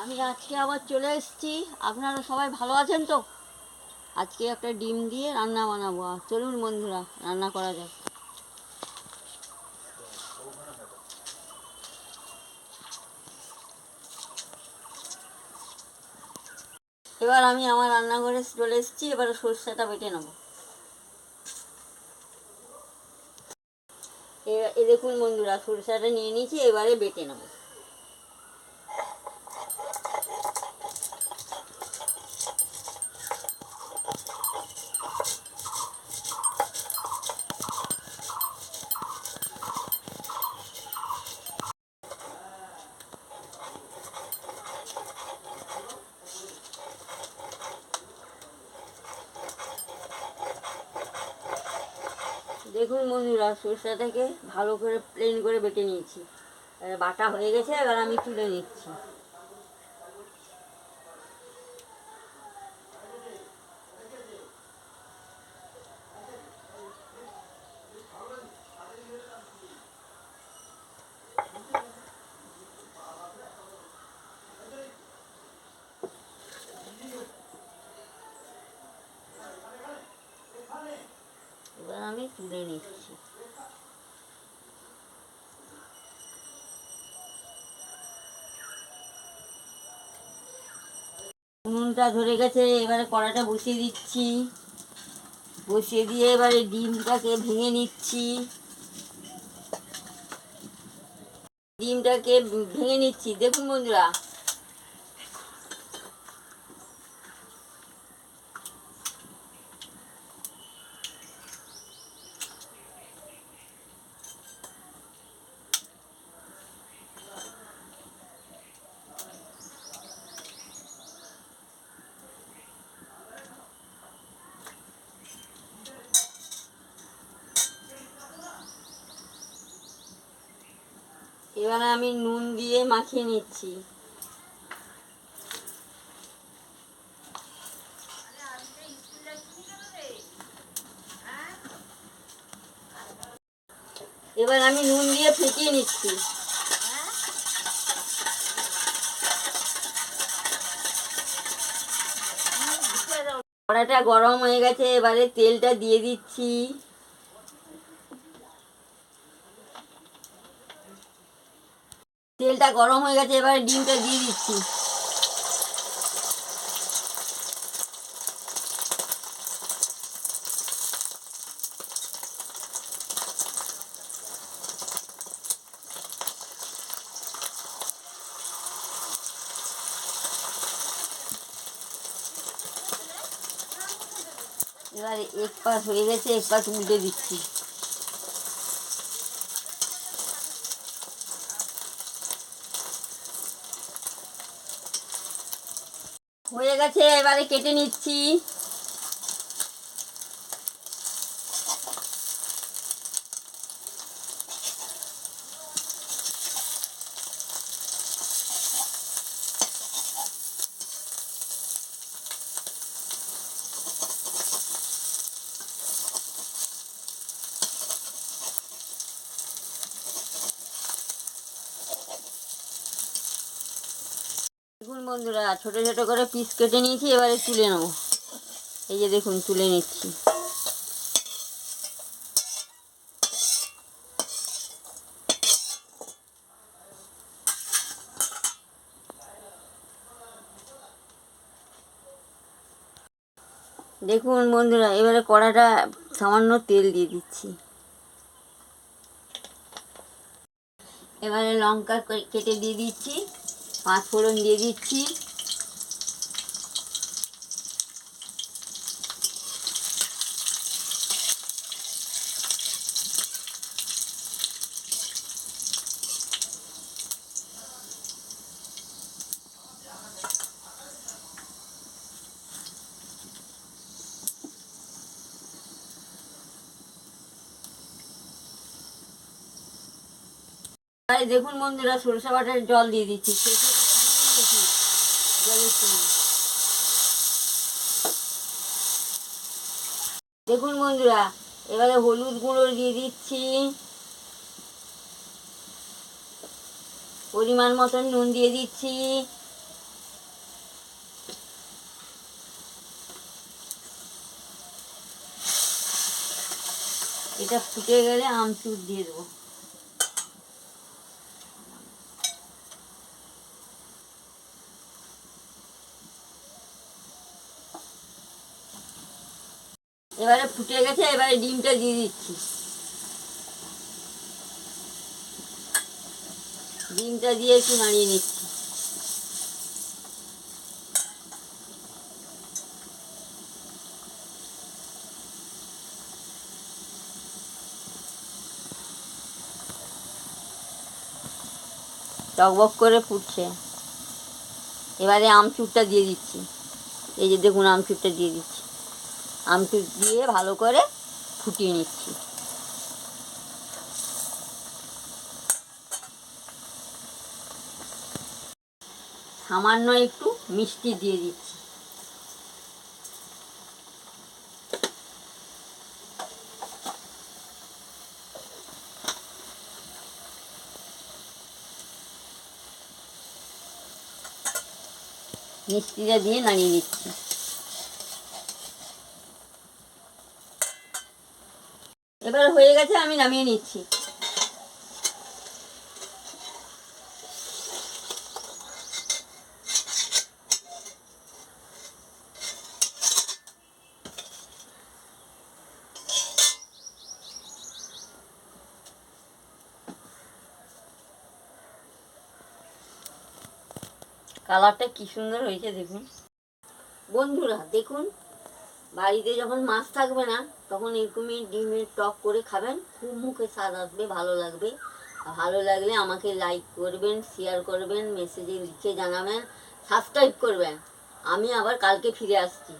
আমি আজকে আবার চলে এসেছি। আপনারা সবাই ভালো আছেন তো? আজকে একটা ডিম দিয়ে রান্না বানাবো। চলুন বন্ধুরা, রান্না করা যাক। এবার আমি আমার রান্নাঘরে চলে এসেছি। এবারে সরষেটা বেটে নেব। এ দেখুন বন্ধুরা, সরষেটা নিয়ে নিয়েছি, এবারে বেটে নেব। দেখুন বন্ধুরা, সরষেটাকে ভালো করে প্লেন করে বেটে নিয়েছি। বাটা হয়ে গেছে, এবার আমি তুলে নিচ্ছি। এবার আমি তুলে নিচ্ছি। নুনটা ধরে গেছে, এবারে কড়াটা বসিয়ে দিচ্ছি। বসিয়ে দিয়ে এবারে ডিমটাকে ভেঙে নিচ্ছি। ভেঙে নিচ্ছি, দেখুন বন্ধুরা। এবারে আমি নুন দিয়ে মাখিয়ে নিচ্ছি। এবার আমি নুন দিয়ে ফেটিয়ে নিচ্ছি। কড়াইটা গরম হয়ে গেছে, এবারে তেলটা দিয়ে দিচ্ছি। তেলটা গরম হয়ে গেছে, এবারে ডিমটা দিয়ে দিচ্ছি। এবারে এক পাশ হয়ে গেছে, এক পাশ উল্টে দিচ্ছি। হয়ে গেছে, এবারে কেটে নিচ্ছি। দেখুন বন্ধুরা, ছোট ছোট করে পিস কেটে নিয়েছি, এবারে তুলে নেব। এই যে দেখুন, তুলে নিচ্ছি। দেখুন বন্ধুরা, এবারে কড়াটা সামান্য তেল দিয়ে দিচ্ছি। এবারে লঙ্কা কেটে দিয়ে দিচ্ছি, 5 ফোড়ন দিয়ে দিচ্ছি। দেখুন বন্ধুরা, সরষে বাটার জল দিয়ে দিচ্ছি। জলের সঙ্গে দেখুন বন্ধুরা, এবারে হলুদ গুঁড়ো দিয়ে দিচ্ছি, পরিমাণ মতন নুন দিয়ে দিচ্ছি, এটা ফুটে গেলে আমচুর দিয়ে দেবো। এবারে ফুটে গেছে, এবারে ডিমটা দিয়ে দিচ্ছি। ডিমটা দিয়ে একটু নাড়িয়ে নিচ্ছি। টকবক করে ফুটছে। এবারে আমচুরটা দিয়ে দিচ্ছি। এই যে দেখুন, আমচুরটা দিয়ে দিচ্ছি। আমচুর দিয়ে ভালো করে ফুটিয়ে নিচ্ছি। সামান্য একটু মিষ্টি দিয়ে দিচ্ছি। মিষ্টিটা দিয়ে নাড়িয়ে নিচ্ছি। এবার হয়ে গেছে, আমি নামিয়ে নিচ্ছি। কালারটা কি সুন্দর হয়েছে দেখুন। বন্ধুরা দেখুন, বাড়িতে যখন মাছ থাকবে না, তখন এরকমই ডিমের টক করে খাবেন, খুব মুখে স্বাদ আসবে, ভালো লাগবে। ভালো লাগলে আমাকে লাইক করবেন, শেয়ার করবেন, মেসেজে লিখে জানাবেন, সাবস্ক্রাইব করবেন। আমি আবার কালকে ফিরে আসছি।